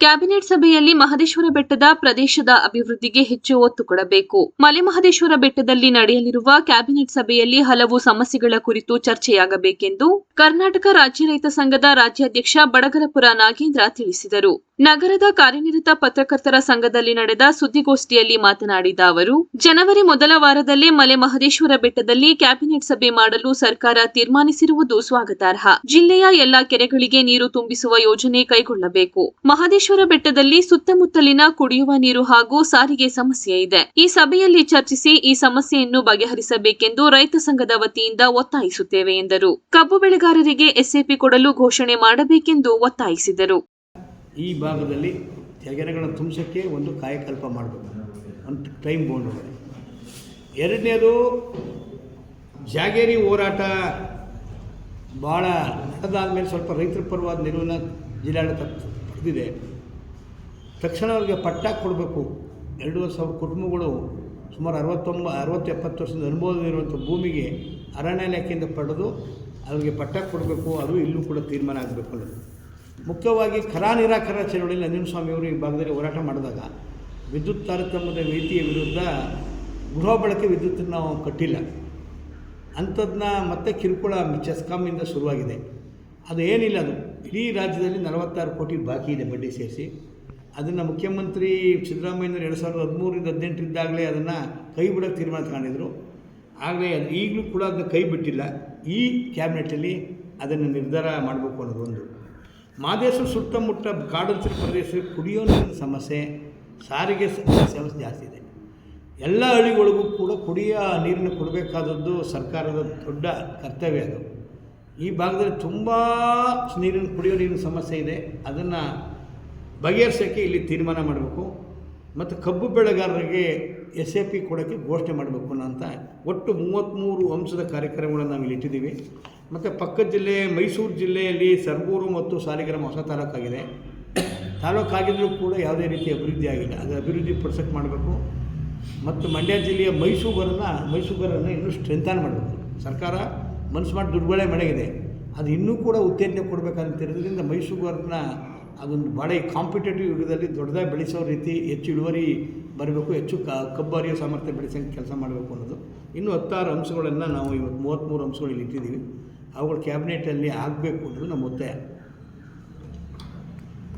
Cabinet ಸಭೆಯಲ್ಲಿ ಮಹದೇಶ್ವರ ಬೆಟ್ಟದ ಪ್ರದೇಶದ ಅಭಿವೃದ್ಧಿಗೆ ಹೆಚ್ಚು ಒತ್ತು ಕೊಡಬೇಕು. ಮಲೆಮಹದೇಶ್ವರ ಬೆಟ್ಟದಲ್ಲಿ ನಡೆಯಲಿರುವ ಕ್ಯಾಬಿನೆಟ್ ಸಭೆಯಲ್ಲಿ ಹಲವು ಸಮಸ್ಯೆಗಳ ಕುರಿತು ಚರ್ಚೆಯಾಗಬೇಕೆಂದು ಕರ್ನಾಟಕ ರಾಜ್ಯ ರೈತ ಸಂಘದ ರಾಜ್ಯಾಧ್ಯಕ್ಷ ಬಡಗರಪುರ ನಾಗೇಂದ್ರ ತಿಳಿಸಿದರು. ನಗರದ ಕಾರ್ಯನಿರತ ಪತ್ರಕರ್ತರ ಸಂಘದಲ್ಲಿ ನಡೆದ ಸುದ್ದಿಗೋಷ್ಠಿಯಲ್ಲಿ ಮಾತನಾಡಿದ ಅವರು, ಜನವರಿ ಮೊದಲ ವಾರದಲ್ಲೇ ಮಲೆಮಹದೇಶ್ವರ ಬೆಟ್ಟದಲ್ಲಿ ಕ್ಯಾಬಿನೆಟ್ ಸಭೆ ಮಾಡಲು ಸರ್ಕಾರ ತೀರ್ಮಾನಿಸಿರುವುದು ಸ್ವಾಗತಾರ್ಹ. ಜಿಲ್ಲೆಯ ಎಲ್ಲಾ ಕೆರೆಗಳಿಗೆ ನೀರು ತುಂಬಿಸುವ ಯೋಜನೆ ಕೈಗೊಳ್ಳಬೇಕು. ಮಹದೇಶ್ವರ ಬೆಟ್ಟದಲ್ಲಿ ಸುತ್ತಮುತ್ತಲಿನ ಕುಡಿಯುವ ನೀರು ಹಾಗೂ ಸಾರಿಗೆ ಸಮಸ್ಯೆ ಇದೆ. ಈ ಸಭೆಯಲ್ಲಿ ಚರ್ಚಿಸಿ ಈ ಸಮಸ್ಯೆಯನ್ನು ಬಗೆಹರಿಸಬೇಕೆಂದು ರೈತ ಸಂಘದ ವತಿಯಿಂದ ಒತ್ತಾಯಿಸುತ್ತೇವೆ ಎಂದರು. ಕಬ್ಬು ಬೆಳೆಗಾರರಿಗೆ ಎಸ್ಎಪಿ ಕೊಡಲು ಘೋಷಣೆ ಮಾಡಬೇಕೆಂದು ಒತ್ತಾಯಿಸಿದರು. ಈ ಭಾಗದಲ್ಲಿ ಕೆರೆಗಳನ್ನು ತುಂಬಿಸೋಕ್ಕೆ ಒಂದು ಕಾಯಕಲ್ಪ ಮಾಡಬೇಕು, ಒಂದು ಟೈಮ್ ಬೌಂಡ್. ಎರಡನೇದು ಜಾಗೇರಿ ಹೋರಾಟ ಭಾಳ ನಡೆದಾದ್ಮೇಲೆ ಸ್ವಲ್ಪ ರೈತರ ಪರವಾದ ನಿಲುವನ್ನು ಜಿಲ್ಲಾಡಳಿತ ಪಡೆದಿದೆ. ತಕ್ಷಣ ಅವರಿಗೆ ಪಟ್ಟ ಕೊಡಬೇಕು. 2,000 ಕುಟುಂಬಗಳು ಸುಮಾರು 60-70 ವರ್ಷದ ಅನುಭವವಿರುವಂಥ ಭೂಮಿಗೆ ಅರಣ್ಯ ಇಲಾಖೆಯಿಂದ ಪಡೆದು ಅವರಿಗೆ ಪಟ್ಟ ಕೊಡಬೇಕು. ಅದು ಇಲ್ಲೂ ಕೂಡ ತೀರ್ಮಾನ ಆಗಬೇಕು ಅನ್ನೋದು. ಮುಖ್ಯವಾಗಿ ಕರಾ ನಿರಾಕರಣಾ ಚಳವಳಿಯಲ್ಲಿ ನಂಜನಸ್ವಾಮಿಯವರು ಈ ಭಾಗದಲ್ಲಿ ಹೋರಾಟ ಮಾಡಿದಾಗ ವಿದ್ಯುತ್ ತಾರತಮ್ಯದ ನೀತಿಯ ವಿರುದ್ಧ ಗೃಹ ಬಳಕೆ ವಿದ್ಯುತ್ತನ್ನು ನಾವು ಕಟ್ಟಿಲ್ಲ ಅಂಥದ್ದನ್ನ ಮತ್ತೆ ಕಿರುಕುಳ ಚೆಸ್ಕಾಮಿಂದ ಶುರುವಾಗಿದೆ. ಅದು ಏನಿಲ್ಲ, ಅದು ಇಡೀ ರಾಜ್ಯದಲ್ಲಿ 46 ಕೋಟಿ ಬಾಕಿ ಇದೆ ಬಡ್ಡಿ ಸೇರಿಸಿ. ಅದನ್ನು ಮುಖ್ಯಮಂತ್ರಿ ಸಿದ್ದರಾಮಯ್ಯನವರು 2013-18 ಇದ್ದಾಗಲೇ ಅದನ್ನು ಕೈ ಬಿಡೋಕ್ಕೆ ತೀರ್ಮಾನ ತಗೊಂಡಿದ್ರು. ಆಗಲೇ ಅದು ಈಗಲೂ ಕೂಡ ಅದನ್ನು ಕೈ ಬಿಟ್ಟಿಲ್ಲ. ಈ ಕ್ಯಾಬಿನೆಟಲ್ಲಿ ಅದನ್ನು ನಿರ್ಧಾರ ಮಾಡಬೇಕು ಅನ್ನೋದು ಒಂದು. ಮಹದೇಶ್ವರ ಸುತ್ತಮುತ್ತ ಕಾಡಂಚಿನ ಪ್ರದೇಶದಲ್ಲಿ ಕುಡಿಯೋ ನೀರಿನ ಸಮಸ್ಯೆ, ಸಾರಿಗೆ ಸಮಸ್ಯೆ ಜಾಸ್ತಿ ಇದೆ. ಎಲ್ಲ ಹಳ್ಳಿಗಳಿಗೂ ಕೂಡ ಕುಡಿಯೋ ನೀರನ್ನು ಕೊಡಬೇಕಾದದ್ದು ಸರ್ಕಾರದ ದೊಡ್ಡ ಕರ್ತವ್ಯ. ಅದು ಈ ಭಾಗದಲ್ಲಿ ತುಂಬ ಕುಡಿಯೋ ನೀರಿನ ಸಮಸ್ಯೆ ಇದೆ. ಅದನ್ನು ಬಗೆಹರಿಸೋಕ್ಕೆ ಇಲ್ಲಿ ತೀರ್ಮಾನ ಮಾಡಬೇಕು. ಮತ್ತು ಕಬ್ಬು ಬೆಳೆಗಾರರಿಗೆ SAP ಕೊಡೋಕ್ಕೆ ಘೋಷಣೆ ಮಾಡಬೇಕು ಅಂತ ಒಟ್ಟು 33 ಅಂಶದ ಕಾರ್ಯಕ್ರಮಗಳನ್ನು ನಾವು ಇಲ್ಲಿ ಇಟ್ಟಿದ್ದೀವಿ. ಮತ್ತು ಪಕ್ಕದ ಜಿಲ್ಲೆ ಮೈಸೂರು ಜಿಲ್ಲೆಯಲ್ಲಿ ಸರಗೂರು ಮತ್ತು ಸಾಲಿಗ್ರಾಮ ಹೊಸ ತಾಲೂಕಾಗಿದೆ. ತಾಲೂಕಾಗಿದ್ದರೂ ಕೂಡ ಯಾವುದೇ ರೀತಿ ಅಭಿವೃದ್ಧಿ ಆಗಿಲ್ಲ. ಅದು ಅಭಿವೃದ್ಧಿ ಪಡಿಸೋಕ್ಕೆ ಮಾಡಬೇಕು. ಮತ್ತು ಮಂಡ್ಯ ಜಿಲ್ಲೆಯ ಮೈಸೂರನ್ನು ಇನ್ನೂ ಸ್ಟ್ರೆಂಥನ್ ಮಾಡಬೇಕು. ಸರ್ಕಾರ ಮನಸ್ಸು ಮಾಡಿ ದುರ್ಬಳಕೆ ಮಾಡಗಿದೆ. ಅದು ಇನ್ನೂ ಕೂಡ ಉತ್ತೇಜನ ಕೊಡಬೇಕಂತ ಇರೋದ್ರಿಂದ ಮೈಸೂರನ್ನ ಅದೊಂದು ಭಾಳ ಕಾಂಪಿಟೇಟಿವ್ ಯುಗದಲ್ಲಿ ದೊಡ್ಡದಾಗಿ ಬೆಳೆಸೋ ರೀತಿ ಹೆಚ್ಚು ಇಳುವರಿ ಬರಬೇಕು, ಹೆಚ್ಚು ಕಬ್ಬು ಅರಿಯೋ ಸಾಮರ್ಥ್ಯ ಬೆಳೆಸೋಕ್ಕೆ ಕೆಲಸ ಮಾಡಬೇಕು ಅನ್ನೋದು. ಇನ್ನೂ 16 ಅಂಶಗಳನ್ನು ನಾವು ಇವತ್ತು 33 ಅಂಶಗಳು ಇಲ್ಲಿ ಇಟ್ಟಿದ್ದೀವಿ. ಅವುಗಳು ಕ್ಯಾಬಿನೆಟಲ್ಲಿ ಆಗಬೇಕು ಅನ್ನೋದು ನಮ್ಮ ಒತ್ತಾಯ.